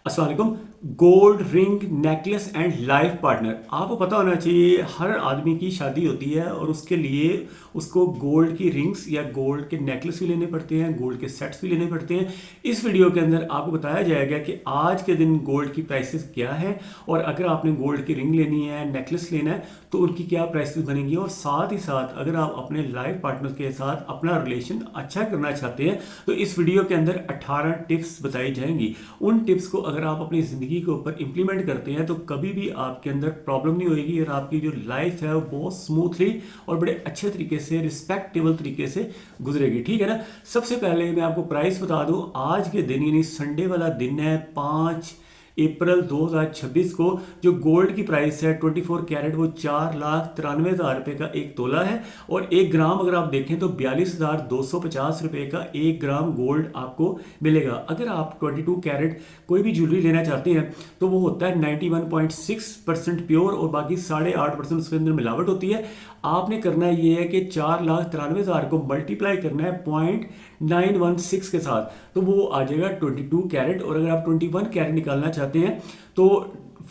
अस्सलाम वालेकुम। Gold ring necklace and life partner, आपको पता होना चाहिए हर आदमी की शादी होती है और उसके लिए उसको गोल्ड की रिंग्स या गोल्ड के नेकलेस भी लेने पड़ते हैं, गोल्ड के सेट्स भी लेने पड़ते हैं। इस वीडियो के अंदर आपको बताया जाएगा कि आज के दिन गोल्ड की प्राइसेस क्या है और अगर आपने गोल्ड की रिंग लेनी है, नेकलेस लेना है तो उनकी क्या प्राइसेस बनेंगी। और साथ ही साथ अगर आप अपने लाइफ पार्टनर के साथ अपना रिलेशन अच्छा करना चाहते हैं तो इस वीडियो के अंदर 18 टिप्स बताई जाएंगी। उन टिप्स को अगर आप अपनी ज़िंदगी के ऊपर इंप्लीमेंट करते हैं तो कभी भी आपके अंदर प्रॉब्लम नहीं होगी और आपकी जो लाइफ है वो बहुत स्मूथली और बड़े अच्छे तरीके से, रिस्पेक्टेबल तरीके से गुजरेगी। ठीक है ना। सबसे पहले मैं आपको प्राइस बता दूं। आज के दिन यानी संडे वाला दिन है 5 अप्रैल 2026 को जो गोल्ड की प्राइस है 24 कैरेट वो 4,93,000 रुपये का एक तोला है। और 1 ग्राम अगर आप देखें तो 42,250 रुपये का 1 ग्राम गोल्ड आपको मिलेगा। अगर आप 22 कैरेट कोई भी ज्वेलरी लेना चाहते हैं तो वो होता है 91.6% प्योर और बाकी 8.5% उसके अंदर मिलावट होती है। आपने करना ये है कि 4,93,000 को मल्टीप्लाई करना है 0.916 के साथ तो वो आ जाएगा 22 कैरेट। और अगर आप 21 कैरेट निकालना चाहते हैं तो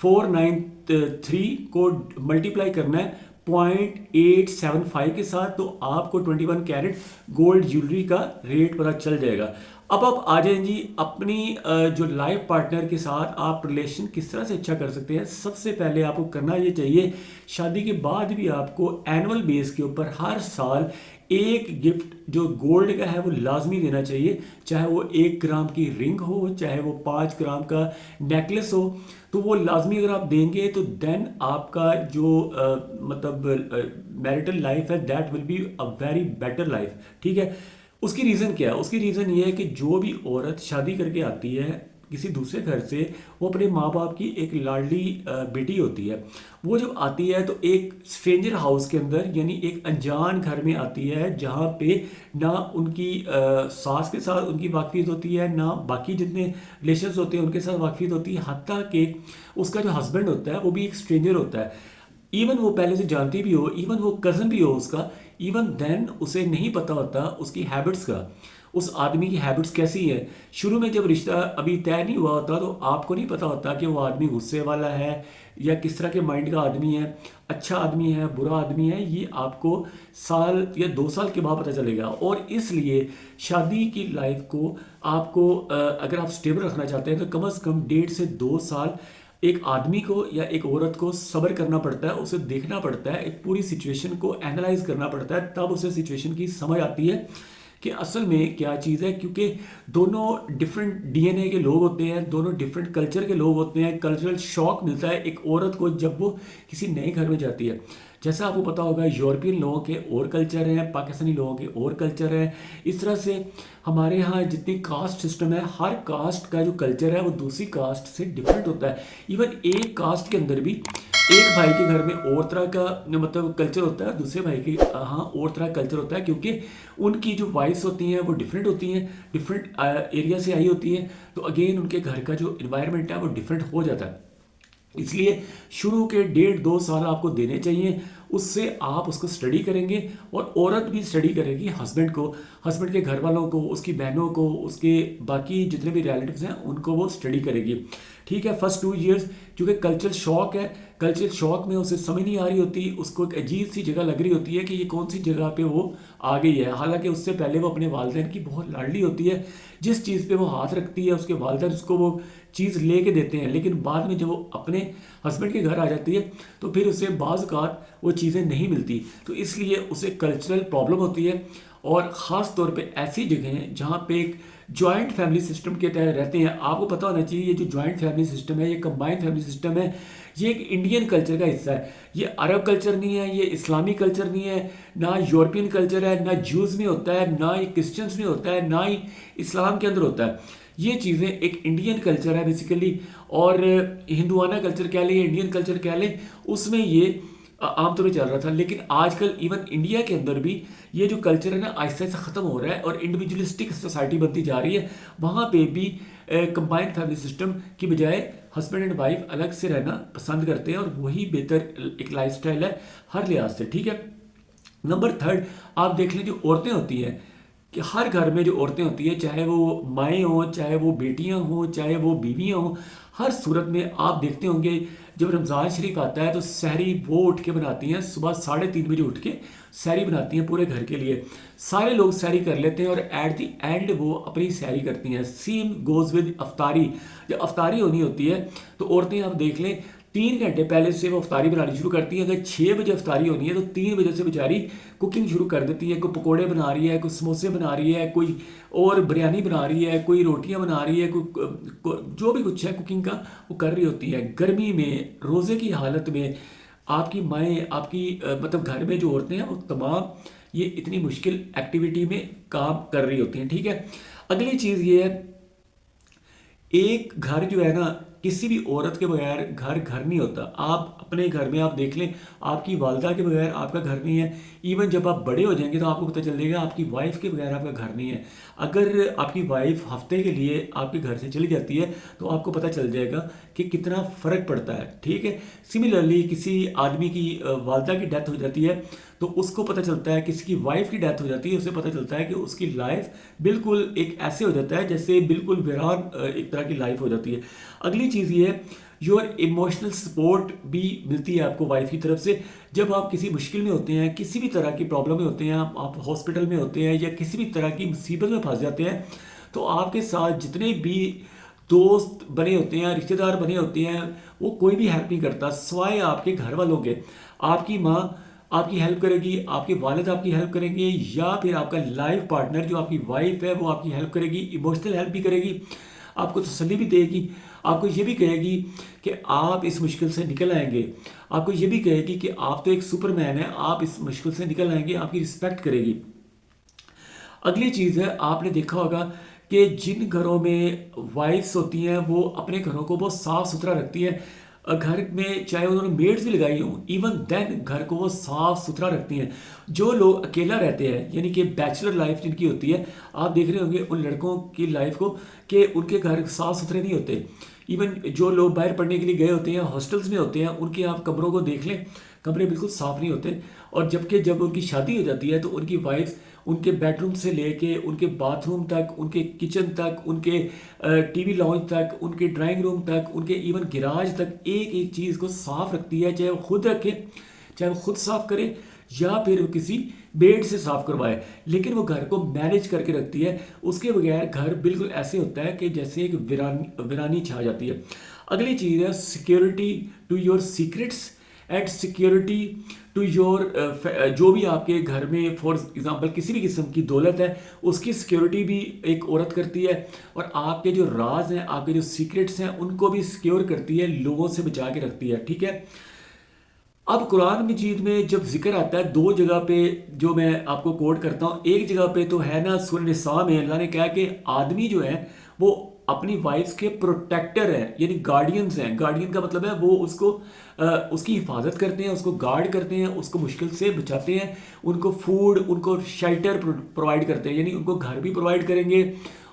493 को मल्टीप्लाई करना है 0.875 के साथ तो आपको 21 कैरेट गोल्ड ज्वेलरी का रेट पता चल जाएगा। अब आप आ जाएं जी अपनी जो लाइफ पार्टनर के साथ आप रिलेशन किस तरह से अच्छा कर सकते हैं। सबसे पहले आपको करना ये चाहिए, शादी के बाद भी आपको एनुअल बेस के ऊपर हर साल एक गिफ्ट जो गोल्ड का है वो लाजमी देना चाहिए। चाहे वो 1 ग्राम की रिंग हो, चाहे वो 5 ग्राम का नेकलेस हो, तो वो लाजमी अगर आप देंगे तो देन आपका जो मतलब मैरिटल लाइफ है that will be a very better life. ठीक है। उसकी रीज़न क्या है? उसकी रीज़न ये है कि जो भी औरत शादी करके आती है किसी दूसरे घर से, वो अपने माँ बाप की एक लाडली बेटी होती है। वो जब आती है तो एक स्ट्रेंजर हाउस के अंदर यानी एक अनजान घर में आती है जहाँ पे ना उनकी सास के साथ उनकी वाकफियत होती है, ना बाकी जितने रिलेशंस होते हैं उनके साथ वाकफियत होती है। हत्ता कि उसका जो हस्बैंड होता है वो भी एक स्ट्रेंजर होता है। इवन वो पहले से जानती भी हो, इवन वो कज़न भी हो उसका, इवन देन उसे नहीं पता होता उसकी हैबिट्स का, उस आदमी की हैबिट्स कैसी है। शुरू में जब रिश्ता अभी तय नहीं हुआ होता तो आपको नहीं पता होता कि वो आदमी गुस्से वाला है या किस तरह के माइंड का आदमी है, अच्छा आदमी है, बुरा आदमी है। ये आपको साल या 2 साल के बाद पता चलेगा। और इसलिए शादी की लाइफ को आपको अगर आप स्टेबल रखना चाहते हैं तो कम से कम 1.5 से 2 साल एक आदमी को या एक औरत को सब्र करना पड़ता है, उसे देखना पड़ता है, एक पूरी सिचुएशन को एनालाइज करना पड़ता है, तब उसे सिचुएशन की समझ आती है कि असल में क्या चीज़ है। क्योंकि दोनों डिफरेंट डीएनए के लोग होते हैं, दोनों डिफरेंट कल्चर के लोग होते हैं। कल्चरल शॉक मिलता है एक औरत को जब वो किसी नए घर में जाती है। जैसा आपको पता होगा यूरोपियन लोगों के और कल्चर हैं, पाकिस्तानी लोगों के और कल्चर है। इस तरह से हमारे यहाँ जितनी कास्ट सिस्टम है, हर कास्ट का जो कल्चर है वो दूसरी कास्ट से डिफरेंट होता है। इवन एक कास्ट के अंदर भी एक भाई के घर में और तरह का मतलब कल्चर होता है, दूसरे भाई के हाँ और तरह का कल्चर होता है, क्योंकि उनकी जो वाइफ्स होती हैं वो डिफरेंट होती हैं, डिफरेंट एरिया से आई होती हैं। तो अगेन उनके घर का जो इन्वायरमेंट है वो डिफरेंट हो जाता है। इसलिए शुरू के 1.5-2 साल आपको देने चाहिए, उससे आप उसको स्टडी करेंगे और औरत भी स्टडी करेगी हस्बैंड को, हस्बैंड के घर वालों को, उसकी बहनों को, उसके बाकी जितने भी रिलेटिव्स हैं उनको वो स्टडी करेगी। ठीक है। फर्स्ट 2 इयर्स क्योंकि कल्चर शॉक है, कल्चर शॉक में उसे समझ नहीं आ रही होती, उसको एक अजीब सी जगह लग रही होती है कि ये कौन सी जगह पे वो आ गई है। हालांकि उससे पहले वो अपने वालिदैन की बहुत लाडली होती है, जिस चीज़ पे वो हाथ रखती है उसके वालिदैन उसको वो चीज़ ले के देते हैं। लेकिन बाद में जब वो अपने हस्बैंड के घर आ जाती है तो फिर उसे बाज़ औक़ात वो चीज़ें नहीं मिलती, तो इसलिए उसे कल्चरल प्रॉब्लम होती है। और ख़ास तौर पे ऐसी जगहें जहाँ पे एक जॉइंट फैमिली सिस्टम के तहत रहते हैं। आपको पता होना चाहिए ये जो जॉइंट फैमिली सिस्टम है, ये कंबाइंड फैमिली सिस्टम है, ये एक इंडियन कल्चर का हिस्सा है। ये अरब कल्चर नहीं है, ये इस्लामी कल्चर नहीं है, ना यूरोपियन कल्चर है, ना ज्यूज़ में होता है, ना ही क्रिश्चियंस में होता है, ना ही इस्लाम के अंदर होता है। ये चीज़ें एक इंडियन कल्चर है बेसिकली। और हिंदुआना कल्चर कह लें, इंडियन कल्चर कह लें, उसमें ये आमतौर पर चल रहा था। लेकिन आजकल इवन इंडिया के अंदर भी ये जो कल्चर है ना आहिस्ता आहिस्ता ख़त्म हो रहा है और इंडिविजुअलिस्टिक सोसाइटी बनती जा रही है। वहाँ पे भी कंबाइंड फैमिली सिस्टम की बजाय हस्बैंड एंड वाइफ अलग से रहना पसंद करते हैं और वही बेहतर एक लाइफस्टाइल है हर लिहाज से। ठीक है। नंबर 3 आप देख लें जो औरतें होती हैं कि हर घर में जो औरतें होती हैं, चाहे वो माएँ हों, चाहे वो बेटियां हों, चाहे वो बीवियां हों, हर सूरत में आप देखते होंगे जब रमज़ान शरीफ आता है तो सहरी वो उठ के बनाती हैं, सुबह 3:30 बजे उठ के सहरी बनाती हैं पूरे घर के लिए। सारे लोग सहरी कर लेते हैं और एट द एंड वो अपनी सहरी करती हैं। सेम गोज़ विद अफ्तारी। जब अफ्तारी होनी होती है तो औरतें आप देख लें 3 घंटे पहले से वो अफ्तारी बनानी शुरू करती है। अगर 6 बजे अफ्तारी होनी है तो 3 बजे से बेचारी कुकिंग शुरू कर देती है। कोई पकोड़े बना रही है, कोई समोसे बना रही है, कोई और बिरयानी बना रही है, कोई रोटियां बना रही है, जो भी कुछ है कुकिंग का वो कर रही होती है। गर्मी में रोज़े की हालत में आपकी माएँ, आपकी मतलब घर में जो औरतें हैं वो तमाम ये इतनी मुश्किल एक्टिविटी में काम कर रही होती हैं। ठीक है, अगली चीज़ ये है, एक घर जो है ना, किसी भी औरत के बगैर घर घर नहीं होता। आप अपने घर में आप देख लें, आपकी वालदा के बगैर आपका घर नहीं है। इवन जब आप बड़े हो जाएंगे तो आपको पता चल जाएगा आपकी वाइफ के बगैर आपका घर नहीं है। अगर आपकी वाइफ हफ्ते के लिए आपके घर से चली जाती है तो आपको पता चल जाएगा कि कितना फ़र्क पड़ता है। ठीक है, सिमिलरली किसी आदमी की वालदा की डेथ हो जाती है तो उसको पता चलता है, किसी की वाइफ की डेथ हो जाती है उसे पता चलता है कि उसकी लाइफ बिल्कुल एक ऐसे हो जाता है जैसे बिल्कुल वीरान एक तरह की लाइफ हो जाती है। अगली चीज़ ये है, योर इमोशनल सपोर्ट भी मिलती है आपको वाइफ की तरफ से। जब आप किसी मुश्किल में होते हैं, किसी भी तरह की प्रॉब्लम में होते हैं, आप हॉस्पिटल में होते हैं या किसी भी तरह की मुसीबत में फंस जाते हैं, तो आपके साथ जितने भी दोस्त बने होते हैं, रिश्तेदार बने होते हैं, वो कोई भी हेल्प नहीं करता सिवाय आपके घर वालों के। आपकी माँ आपकी हेल्प करेगी, आपके वालिद आपकी हेल्प करेंगे, या फिर आपका लाइफ पार्टनर जो आपकी वाइफ है वो आपकी हेल्प करेगी, इमोशनल हेल्प भी करेगी, आपको तसल्ली भी देगी, आपको ये भी कहेगी कि आप इस मुश्किल से निकल आएंगे, आपको ये भी कहेगी कि आप तो एक सुपरमैन है, आप इस मुश्किल से निकल आएंगे, आपकी रिस्पेक्ट करेगी। अगली चीज़ है, आपने देखा होगा कि जिन घरों में वाइफ्स होती हैं वो अपने घरों को बहुत साफ़ सुथरा रखती हैं। घर में चाहे उन्होंने मेड्स भी लगाई हों, इवन देन घर को वो साफ़ सुथरा रखती हैं। जो लोग अकेला रहते हैं, यानी कि बैचलर लाइफ जिनकी होती है, आप देख रहे होंगे उन लड़कों की लाइफ को कि उनके घर साफ़ सुथरे नहीं होते। इवन जो लोग बाहर पढ़ने के लिए गए होते हैं, हॉस्टल्स में होते हैं, उनके आप कमरों को देख लें, कमरे बिल्कुल साफ़ नहीं होते। और जब उनकी शादी हो जाती है तो उनकी वाइफ उनके बेडरूम से लेके उनके बाथरूम तक, उनके किचन तक, उनके टीवी लॉन्च तक, उनके ड्राइंग रूम तक, उनके इवन गिराज तक एक एक चीज़ को साफ़ रखती है। चाहे वो खुद रखे, चाहे वो खुद साफ़ करे, या फिर वो किसी बेड से साफ़ करवाए, लेकिन वो घर को मैनेज करके रखती है। उसके बगैर घर बिल्कुल ऐसे होता है कि जैसे एक वीरानी छा जाती है। अगली चीज़ है security to your secrets and security to your जो भी आपके घर में फॉर एग्जांपल किसी भी किस्म की दौलत है, उसकी सिक्योरिटी भी एक औरत करती है। और आपके जो राज हैं, आपके जो सीक्रेट्स हैं, उनको भी सिक्योर करती है, लोगों से बचा के रखती है। ठीक है, अब कुरान मजीद में जब जिक्र आता है 2 जगह पे, जो मैं आपको कोट करता हूँ। एक जगह पे तो है ना, सूरह निसा में अल्लाह ने कहा कि आदमी जो है वो अपनी वाइफ के प्रोटेक्टर हैं, यानी गार्डियंस हैं। गार्डियन का मतलब है वो उसको उसकी हिफाजत करते हैं, उसको गार्ड करते हैं, उसको मुश्किल से बचाते हैं, उनको फूड, उनको शेल्टर प्रोवाइड करते हैं, यानी उनको घर भी प्रोवाइड करेंगे,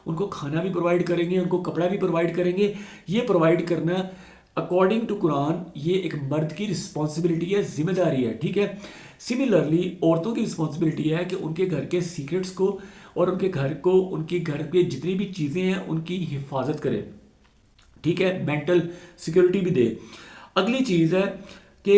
उनको खाना भी प्रोवाइड करेंगे, उनको कपड़ा भी प्रोवाइड करेंगे। ये प्रोवाइड करना अकॉर्डिंग टू कुरान ये एक मर्द की रिस्पॉन्सिबिलिटी है, जिम्मेदारी है। ठीक है, सिमिलरली औरतों की रिस्पॉन्सिबिलिटी है कि उनके घर के सीक्रेट्स को और उनके घर को, उनके घर पे जितनी भी चीज़ें हैं उनकी हिफाजत करें। ठीक है, मेंटल सिक्योरिटी भी दे। अगली चीज़ है कि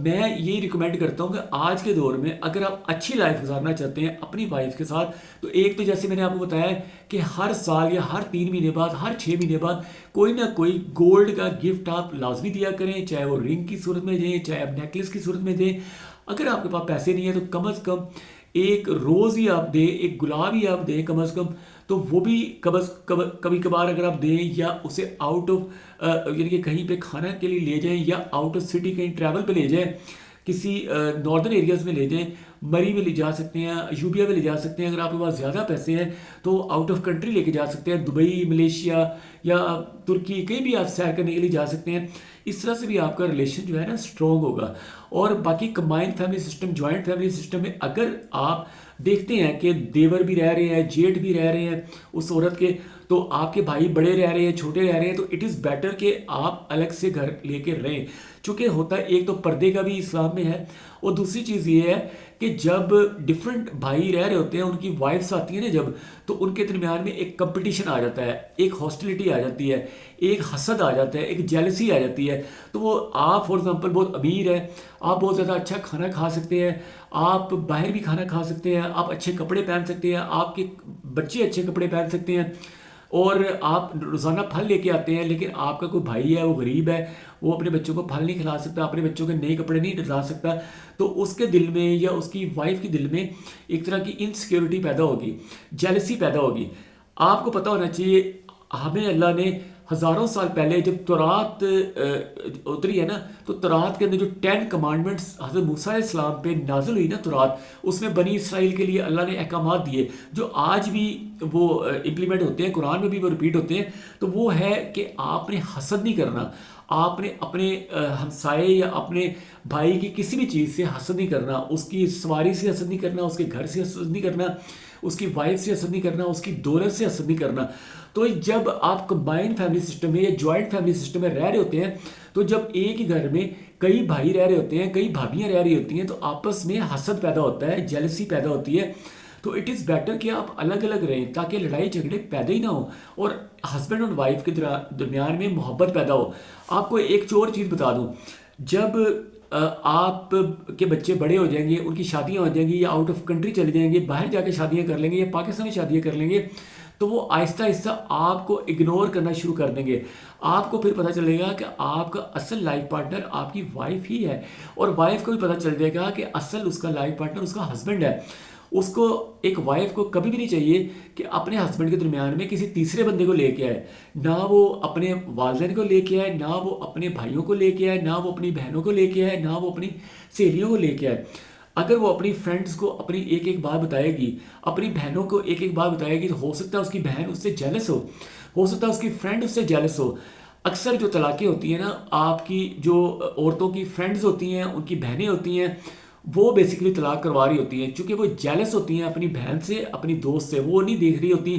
मैं ये रिकमेंड करता हूँ कि आज के दौर में अगर आप अच्छी लाइफ गुजारना चाहते हैं अपनी वाइफ के साथ, तो एक तो जैसे मैंने आपको बताया कि हर साल या हर 3 महीने बाद, हर 6 महीने बाद कोई ना कोई गोल्ड का गिफ्ट आप लाजमी दिया करें, चाहे वो रिंग की सूरत में दें, चाहे आप नेकलेस की सूरत में दें। अगर आपके पास पैसे नहीं है तो कम से कम एक रोज़ ही आप दें, एक गुलाब ही आप दें कम से कम, तो वो भी कभी कभार अगर आप दें, या उसे आउट ऑफ यानी कि कहीं पे खाना के लिए ले जाएं, या आउट ऑफ सिटी कहीं ट्रैवल पे ले जाएं, किसी नॉर्दर्न एरियाज़ में ले जाएं, मरी में ले जा सकते हैं, यूबिया में ले जा सकते हैं। अगर आपके पास ज़्यादा पैसे हैं तो आउट ऑफ कंट्री लेके जा सकते हैं, दुबई, मलेशिया या तुर्की, कहीं भी आप सैर करने के लिए जा सकते हैं। इस तरह से भी आपका रिलेशन जो है ना स्ट्रॉन्ग होगा। और बाकी combined family system, joint family system में अगर आप देखते हैं कि देवर भी रह रहे हैं, जेठ भी रह रहे हैं उस औरत के, तो आपके भाई बड़े रह रहे हैं, छोटे रह रहे हैं, तो इट इज़ बेटर कि आप अलग से घर लेके रहें। चूँकि होता है, एक तो पर्दे का भी इस्लाम में है, और दूसरी चीज़ ये है कि जब डिफरेंट भाई रह रहे होते हैं, उनकी वाइफ्स आती हैं ना जब, तो उनके दरमियान में एक कंपटीशन आ जाता है, एक हॉस्टिलिटी आ जाती है, एक हसद आ जाता है, एक जेलसी आ जाती है। तो वो आप फॉर एग्जांपल बहुत अमीर है, आप बहुत ज़्यादा अच्छा खाना खा सकते हैं, आप बाहर भी खाना खा सकते हैं, आप अच्छे कपड़े पहन सकते हैं, आपके बच्चे अच्छे कपड़े पहन सकते हैं, और आप रोज़ाना फल लेके आते हैं, लेकिन आपका कोई भाई है वो गरीब है, वो अपने बच्चों को फल नहीं खिला सकता, अपने बच्चों के नए कपड़े नहीं दिला सकता, तो उसके दिल में या उसकी वाइफ के दिल में एक तरह की इनसिक्योरिटी पैदा होगी, जेलसी पैदा होगी। आपको पता होना चाहिए, हमें अल्लाह ने हज़ारों साल पहले जब तौरात उतरी है ना, तो तौरात के अंदर जो 10 कमांडमेंट्स हज़रत मूसा अलैहिस्सलाम पे नाजिल हुई ना तौरात, उसमें बनी इसराइल के लिए अल्लाह ने अहकामात दिए जो आज भी वो इम्प्लीमेंट होते हैं, कुरान में भी वो रिपीट होते हैं। तो वो है कि आपने हसद नहीं करना, आपने अपने हमसाए या अपने भाई की किसी भी चीज़ से हसद नहीं करना, उसकी सवारी से हसद नहीं करना, उसके घर से हसद नहीं करना, उसकी वाइफ से हसद नहीं करना, उसकी दौलत से हसद नहीं करना। तो जब आप कंबाइंड फैमिली सिस्टम में या जॉइंट फैमिली सिस्टम में रह रहे होते हैं, तो जब एक ही घर में कई भाई रह रहे होते हैं, कई भाभियाँ रह रही होती हैं, तो आपस में हसद पैदा होता है, जेलसी पैदा होती है। तो इट इज़ बेटर कि आप अलग अलग रहें ताकि लड़ाई झगड़े पैदा ही ना हो और हस्बैंड और वाइफ के दरमियान में मोहब्बत पैदा हो। आपको एक और चीज़ बता दूं, जब आप के बच्चे बड़े हो जाएंगे, उनकी शादियां हो जाएंगी या आउट ऑफ कंट्री चले जाएंगे, बाहर जाके शादियां कर लेंगे या पाकिस्तान में शादियां कर लेंगे, तो वो आहिस्ता आहिस्ता आपको इग्नोर करना शुरू कर देंगे। आपको फिर पता चलेगा कि आपका असल लाइफ पार्टनर आपकी वाइफ ही है, और वाइफ को भी पता चल जाएगा कि असल उसका लाइफ पार्टनर उसका हस्बैंड है। उसको, एक वाइफ को कभी भी नहीं चाहिए कि अपने हस्बैंड के दरमियान में किसी तीसरे बंदे को लेके आए, ना वो अपने वालिदैन को लेके आए, ना वो अपने भाइयों को लेके आए, ना वो अपनी बहनों को लेके आए, ना वो अपनी सहेलियों को लेके आए। अगर वो अपनी फ्रेंड्स को अपनी एक एक बात बताएगी, अपनी बहनों को एक एक बात बताएगी, तो हो सकता है उसकी बहन उससे जेलस हो सकता है उसकी फ्रेंड उससे जेलस हो। अक्सर जो तलाक़ें होती हैं ना, आपकी जो औरतों की फ्रेंड्स होती हैं, उनकी बहनें होती हैं, वो बेसिकली तलाक करवा रही होती हैं, क्योंकि वो जेलस होती हैं अपनी बहन से, अपनी दोस्त से। वो नहीं देख रही होती,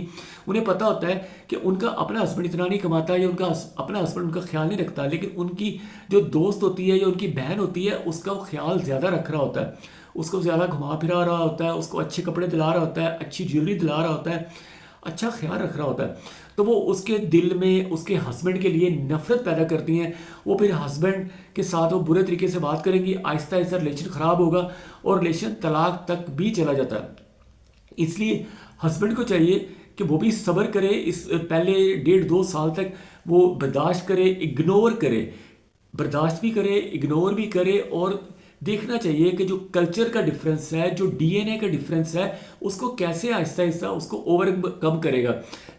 उन्हें पता होता है कि उनका अपना हस्बैंड इतना नहीं कमाता या उनका अपना हस्बैंड उनका ख्याल नहीं रखता, लेकिन उनकी जो दोस्त होती है या उनकी बहन होती है, उसका वो ख्याल ज़्यादा रख रहा होता है, उसको ज़्यादा घुमा फिरा रहा होता है, उसको अच्छे कपड़े दिला रहा होता है, अच्छी ज्वेलरी दिला रहा होता है, अच्छा ख्याल रख रहा होता है। तो वो उसके दिल में उसके हस्बैंड के लिए नफरत पैदा करती हैं। वो फिर हस्बैंड के साथ वो बुरे तरीके से बात करेंगी, आहिस्ता आहिस्ता रिलेशन ख़राब होगा और रिलेशन तलाक तक भी चला जाता है। इसलिए हस्बैंड को चाहिए कि वो भी सब्र करे, इस पहले 1.5-2 साल तक वो बर्दाश्त करे, इग्नोर करे, बर्दाश्त भी करे, इग्नोर भी करे, और देखना चाहिए कि जो कल्चर का डिफरेंस है, जो डीएनए का डिफरेंस है, उसको कैसे आहिस्ता आहिस्ता उसको ओवरकम करेगा।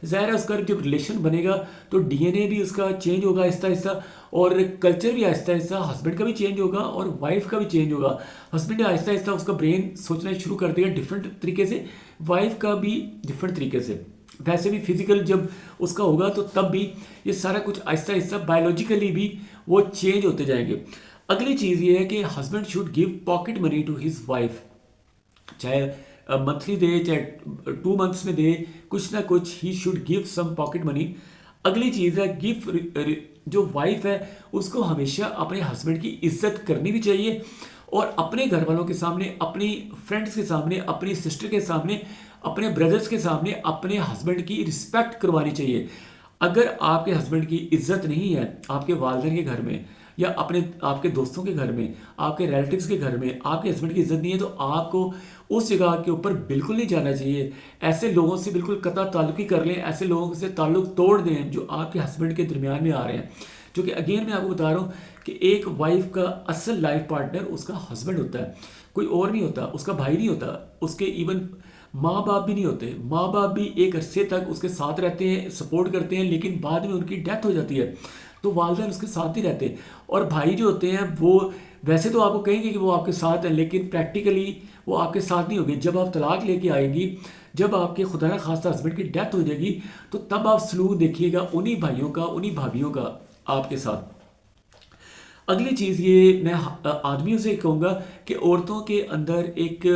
ज़ाहिर है उसका जब रिलेशन बनेगा तो डीएनए भी उसका चेंज होगा आहिस्ता आहिस्ता, और कल्चर भी आहिस्ता आहिस्ता, हस्बैंड का भी चेंज होगा और वाइफ का भी चेंज होगा। हस्बैंड आहिस्ता आहिस्ता उसका ब्रेन सोचना शुरू कर देगा डिफरेंट तरीके से, वाइफ का भी डिफरेंट तरीके से। वैसे भी फिजिकल जब उसका होगा तो तब भी ये सारा कुछ आहिस्ता आहिस्ता बायोलॉजिकली भी वो चेंज होते जाएंगे। अगली चीज़ ये है कि husband should give pocket money to his wife, चाहे मंथली दे, चाहे 2 मंथ्स में दे, कुछ ना कुछ ही should give some pocket money. अगली चीज़ है गिव, जो वाइफ है उसको हमेशा अपने हस्बैंड की इज्जत करनी भी चाहिए, और अपने घर वालों के सामने, अपनी फ्रेंड्स के सामने, अपनी सिस्टर के सामने, अपने ब्रदर्स के सामने अपने हस्बैंड की रिस्पेक्ट करवानी चाहिए। अगर आपके हस्बैंड की इज्जत नहीं है आपके वालिदैन के घर में या आपके दोस्तों के घर में, आपके रिलेटिव्स के घर में आपके हस्बैंड की इज्जत नहीं है, तो आपको उस जगह के ऊपर बिल्कुल नहीं जाना चाहिए। ऐसे लोगों से बिल्कुल कतई ताल्लुकी कर लें, ऐसे लोगों से ताल्लुक तोड़ दें जो आपके हस्बैंड के दरमियान में आ रहे हैं। जो कि अगेन मैं आपको बता रहा हूँ कि एक वाइफ का असल लाइफ पार्टनर उसका हस्बैंड होता है, कोई और नहीं होता, उसका भाई नहीं होता, उसके इवन माँ बाप भी नहीं होते। माँ बाप भी एक अरसे तक उसके साथ रहते हैं, सपोर्ट करते हैं, लेकिन बाद में उनकी डेथ हो जाती है तो वालिदैन उसके साथ ही रहते हैं। और भाई जो होते हैं वो वैसे तो आपको कहेंगे कि वो आपके साथ हैं, लेकिन प्रैक्टिकली वो आपके साथ नहीं होंगे। जब आप तलाक लेके आएंगी, जब आपके खुदा न खास्ता हस्बैंड की डेथ हो जाएगी, तो तब आप सलूक देखिएगा उन्हीं भाइयों का, उन्हीं भाभीियों का आपके साथ। अगली चीज़ ये मैं आदमियों से कहूँगा कि औरतों के अंदर एक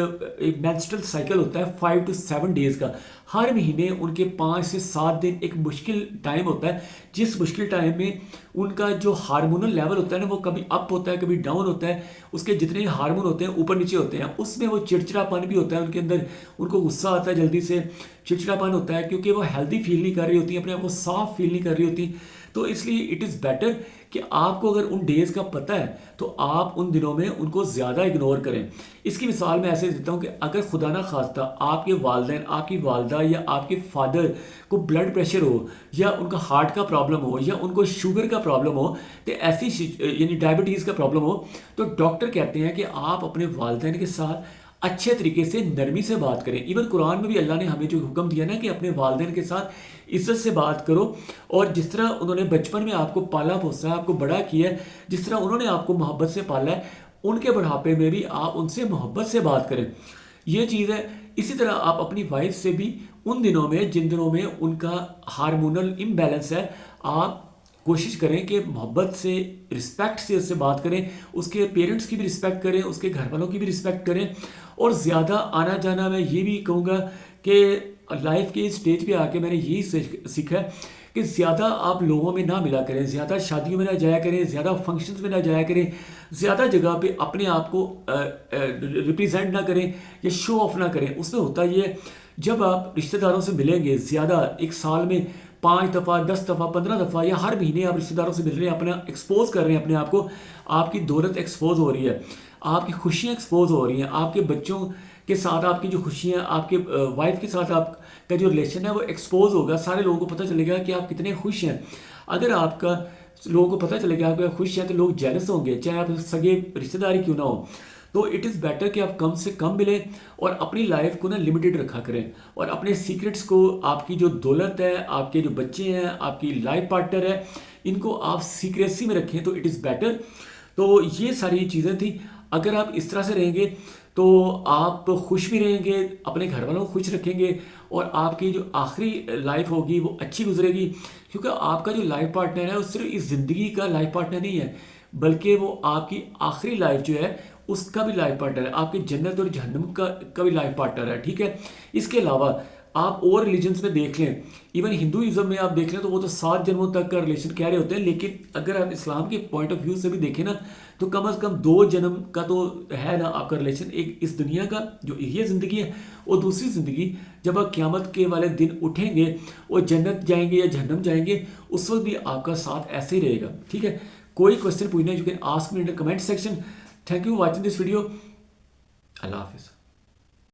मेंस्ट्रुअल साइकिल होता है 5 to 7 डेज़ का। हर महीने उनके 5 से 7 दिन एक मुश्किल टाइम होता है, जिस मुश्किल टाइम में उनका जो हार्मोनल लेवल होता है ना, वो कभी अप होता है, कभी डाउन होता है। उसके जितने हार्मोन होते हैं ऊपर नीचे होते हैं, उसमें वो चिड़चिड़ापन भी होता है उनके अंदर, उनको गुस्सा आता है जल्दी से, चिड़चिड़ापन होता है, क्योंकि वो हेल्दी फील नहीं कर रही होती, अपने आप को साफ फील नहीं कर रही होती। तो इसलिए इट इज़ बेटर कि आपको अगर उन डेज़ का पता है तो आप उन दिनों में उनको ज़्यादा इग्नोर करें। इसकी मिसाल मैं ऐसे देता हूँ कि अगर खुदा ना खास्ता आपके वालिदैन, आपकी वालदा या आपके फादर को ब्लड प्रेशर हो, या उनका हार्ट का प्रॉब्लम हो, या उनको शुगर का प्रॉब्लम हो, तो ऐसी यानी डायबिटीज़ का प्रॉब्लम हो, तो डॉक्टर कहते हैं कि आप अपने वालिदैन के साथ अच्छे तरीके से नरमी से बात करें। इवन कुरान में भी अल्लाह ने हमें जो हुक्म दिया ना कि अपने वालिदैन के साथ इज्जत से बात करो, और जिस तरह उन्होंने बचपन में आपको पाला पोसा है, आपको बड़ा किया है, जिस तरह उन्होंने आपको मोहब्बत से पाला है, उनके बुढ़ापे में भी आप उनसे मोहब्बत से बात करें। ये चीज़ है। इसी तरह आप अपनी वाइफ से भी उन दिनों में जिन दिनों में उनका हार्मोनल इम्बैलेंस है, आप कोशिश करें कि मोहब्बत से, रिस्पेक्ट से उससे बात करें, उसके पेरेंट्स की भी रिस्पेक्ट करें, उसके घर वालों की भी रिस्पेक्ट करें। और ज़्यादा आना जाना, मैं ये भी कहूँगा कि लाइफ के स्टेज पे आके मैंने यही सीखा है कि ज़्यादा आप लोगों में ना मिला करें, ज़्यादा शादियों में ना जाया करें, ज़्यादा फंक्शंस में ना जाया करें, ज़्यादा जगह पे अपने आप को रिप्रेजेंट ना करें या शो ऑफ ना करें। उसमें होता ये है, जब आप रिश्तेदारों से मिलेंगे ज़्यादा, एक साल में 5 दफ़ा, 10 दफ़ा, 15 दफ़ा, या हर महीने आप रिश्तेदारों से मिल रहे हैं, अपना एक्सपोज कर रहे हैं अपने आप को, आपकी दौलत एक्सपोज हो रही है, आपकी खुशियाँ एक्सपोज हो रही हैं, आपके बच्चों के साथ आपकी जो खुशियाँ, आपके वाइफ के साथ आपका जो रिलेशन है वो एक्सपोज होगा। सारे लोगों को पता चलेगा कि आप कितने खुश हैं। अगर आपका लोगों को पता चलेगा कि आप खुश हैं, तो लोग जेलस होंगे, चाहे आप सगे रिश्तेदारी क्यों ना हो। तो इट इज़ बेटर कि आप कम से कम मिलें और अपनी लाइफ को ना लिमिटेड रखा करें, और अपने सीक्रेट्स को, आपकी जो दौलत है, आपके जो बच्चे हैं, आपकी लाइफ पार्टनर है, इनको आप सीक्रेसी में रखें, तो इट इज़ बेटर। तो ये सारी चीज़ें थी। अगर आप इस तरह से रहेंगे तो आप खुश भी रहेंगे, अपने घर वालों को खुश रखेंगे, और आपकी जो आखिरी लाइफ होगी वो अच्छी गुजरेगी। क्योंकि आपका जो लाइफ पार्टनर है वो सिर्फ इस ज़िंदगी का लाइफ पार्टनर नहीं है, बल्कि वो आपकी आखिरी लाइफ जो है उसका भी लाइफ पार्टनर है, आपकी जन्नत और जहन्नम का भी लाइफ पार्टनर है। ठीक है। इसके अलावा आप और रिलीजन्स में देख लें, इवन हिंदुइज्म में आप देख लें, तो वो तो 7 जन्मों तक का रिलेशन कह रहे होते हैं, लेकिन अगर आप इस्लाम के पॉइंट ऑफ व्यू से भी देखें ना, तो कम से कम 2 जन्म का तो है ना आपका रिलेशन। एक इस दुनिया का जो ये ज़िंदगी है, और दूसरी ज़िंदगी जब आप क़यामत के वाले दिन उठेंगे और जन्नत जाएंगे या जहन्नम जाएंगे, उस वक्त भी आपका साथ ऐसे ही रहेगा। ठीक है। कोई क्वेश्चन पूछना है, you can ask me in the comment section. Thank you watching this video. अल्लाह हाफिज़।